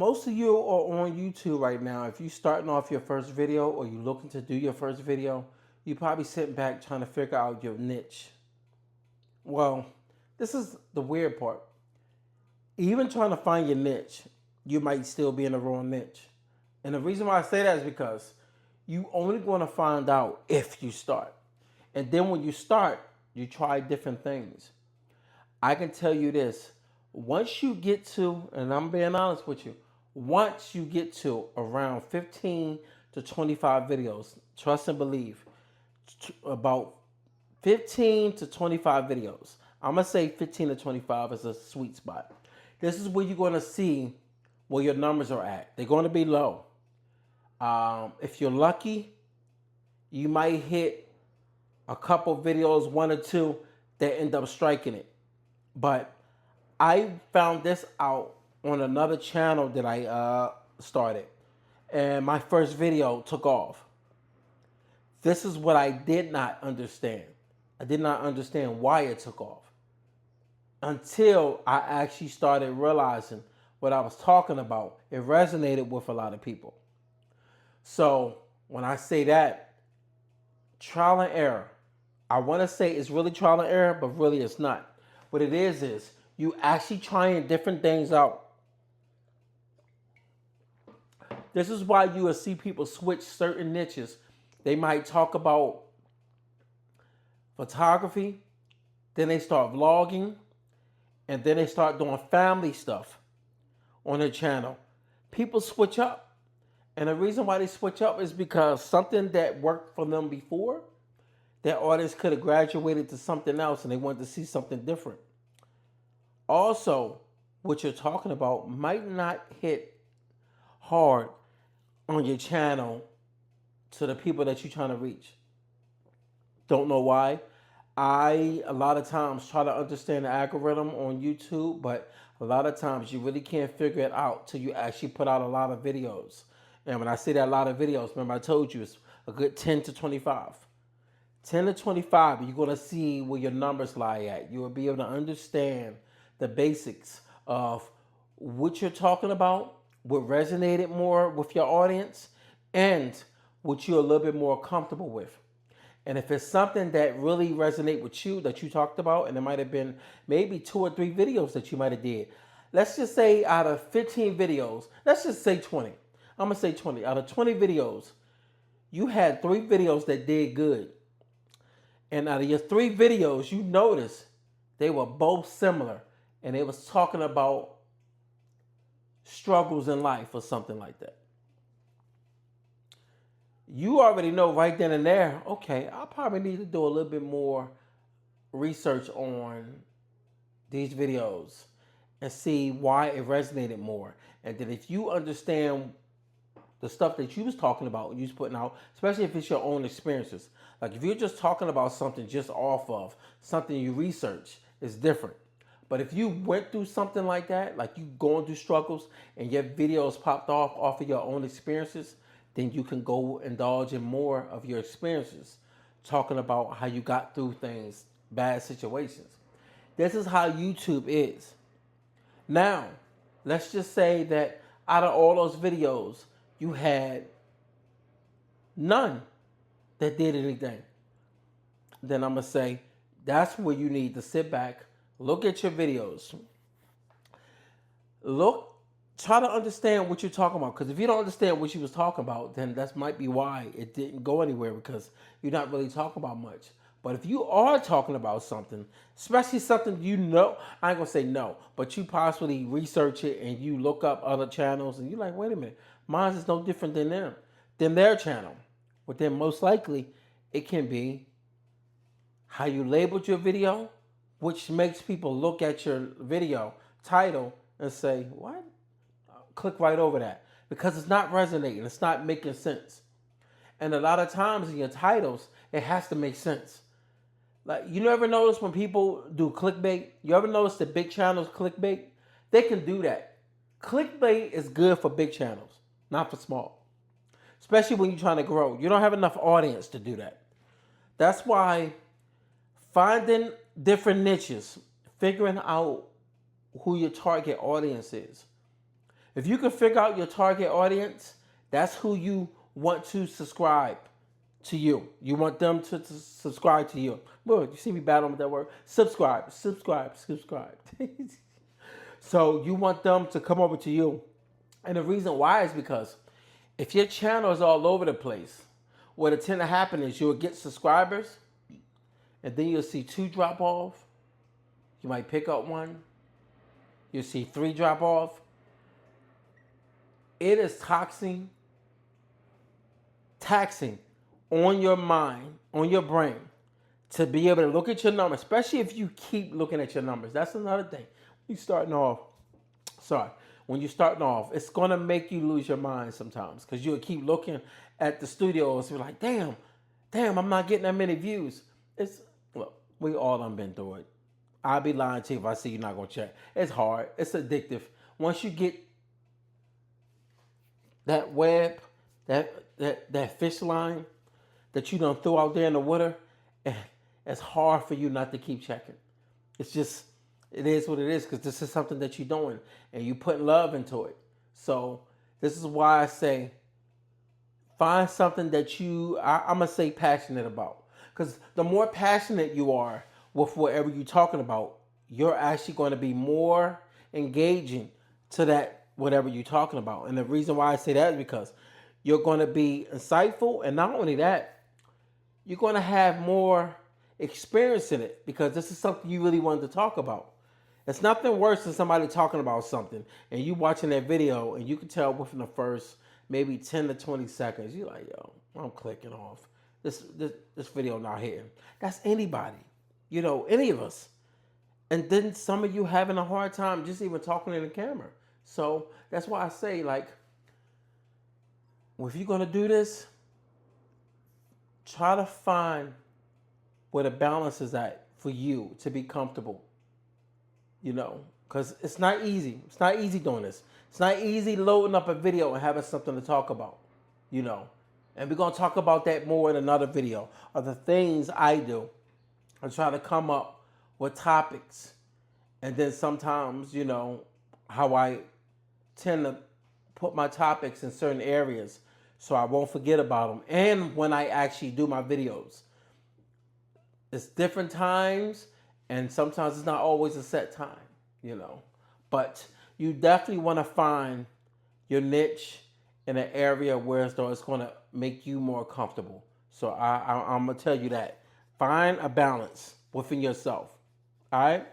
Most of you are on YouTube right now. If you're starting off your first video or you're looking to do your first video, you're probably sitting back trying to figure out your niche. Well, this is the weird part. Even trying to find your niche, you might still be in the wrong niche. And the reason why I say that is because you only going to find out if you start. And then when you start, you try different things. I can tell you this. Once you get to, and I'm being honest with you, once you get to around 15 to 25 videos, trust and believe, about 15 to 25 videos. I'm going to say 15 to 25 is a sweet spot. This is where you're going to see where your numbers are at. They're going to be low. If you're lucky, you might hit a couple videos, one or two, that end up striking it. But I found this out on another channel that I started, and my first video took off. This is what I did not understand. I did not understand why it took off until I actually started realizing what I was talking about. It resonated with a lot of people. So when I say that, trial and error. I want to say it's really trial and error, but really it's not. What it is you actually trying different things out. This is why you will see people switch certain niches. They might talk about photography, then they start vlogging, and then they start doing family stuff on their channel. People switch up. And the reason why they switch up is because something that worked for them before, their audience could have graduated to something else and they wanted to see something different. Also, what you're talking about might not hit hard on your channel to the people that you're trying to reach. Don't know why. I, a lot of times, try to understand the algorithm on YouTube, but a lot of times you really can't figure it out till you actually put out a lot of videos. And when I say that a lot of videos, remember I told you it's a good 10 to 25. 10 to 25, you're going to see where your numbers lie at. You will be able to understand the basics of what you're talking about, what resonated more with your audience, and what you're a little bit more comfortable with. And if it's something that really resonate with you that you talked about, and it might have been maybe 2 or 3 videos that you might have did. Let's just say out of 15 videos, let's just say 20. I'm going to say 20. Out of 20 videos, you had 3 videos that did good. And out of your 3 videos, you notice they were both similar. And they was talking about struggles in life or something like that. You already know right then and there, okay, I probably need to do a little bit more research on these videos and see why it resonated more. And then if you understand the stuff that you was talking about, you was putting out, especially if it's your own experiences. Like if you're just talking about something just off of something you research, it's different. But if you went through something like that, like you going through struggles and your videos popped off of your own experiences, then you can go indulge in more of your experiences, talking about how you got through things, bad situations. This is how YouTube is. Now, let's just say that out of all those videos, you had none that did anything. Then I'm going to say that's where you need to sit back, look at your videos, try to understand what you're talking about. Because if you don't understand what you was talking about, then that might be why it didn't go anywhere, because you're not really talking about much. But if you are talking about something, especially something you know, I ain't gonna say no, but you possibly research it and you look up other channels and you're like, wait a minute, mine is no different than their channel. But then most likely it can be how you labeled your video, which makes people look at your video title and say, what? Click right over that, because it's not resonating, it's not making sense. And a lot of times in your titles, it has to make sense. Like, you never notice when people do clickbait? You ever notice the big channels clickbait? They can do that. Clickbait is good for big channels, not for small. Especially when you're trying to grow. You don't have enough audience to do that. That's why finding different niches, figuring out who your target audience is. If you can figure out your target audience, that's who you want to subscribe to you. You want them to subscribe to you. Well, you see me battling with that word. Subscribe, subscribe, subscribe. So you want them to come over to you. And the reason why is because if your channel is all over the place, what'll tend to happen is you'll get subscribers and then you'll see 2 drop off. You might pick up 1. You'll see 3 drop off. It is taxing on your mind, on your brain, to be able to look at your numbers, especially if you keep looking at your numbers. That's another thing. When you're starting off, it's going to make you lose your mind sometimes because you'll keep looking at the studios and be like, damn, I'm not getting that many views. Look, we all done been through it. I'll be lying to you if I say you're not going to check. It's hard. It's addictive. Once you get that web, that fish line that you done threw out there in the water, it's hard for you not to keep checking. It is what it is because this is something that you're doing and you put love into it. So this is why I say find something that I'm going to say passionate about. Because the more passionate you are with whatever you're talking about, you're actually going to be more engaging to that whatever you're talking about. And the reason why I say that is because you're going to be insightful. And not only that, you're going to have more experience in it because this is something you really wanted to talk about. It's nothing worse than somebody talking about something and you watching that video and you can tell within the first maybe 10 to 20 seconds, you're like, yo, I'm clicking off. This video not hitting. That's anybody, any of us. And then some of you having a hard time just even talking in the camera. So that's why I say, like, if you're going to do this, try to find where the balance is at for you to be comfortable. Because it's not easy. It's not easy doing this. It's not easy loading up a video and having something to talk about, And we're going to talk about that more in another video of the things I do. I try to come up with topics. And then sometimes, how I tend to put my topics in certain areas so I won't forget about them. And when I actually do my videos, it's different times. And sometimes it's not always a set time, But you definitely want to find your niche in an area where it's going to make you more comfortable. So I'm going to tell you that. Find a balance within yourself. All right?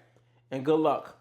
And good luck.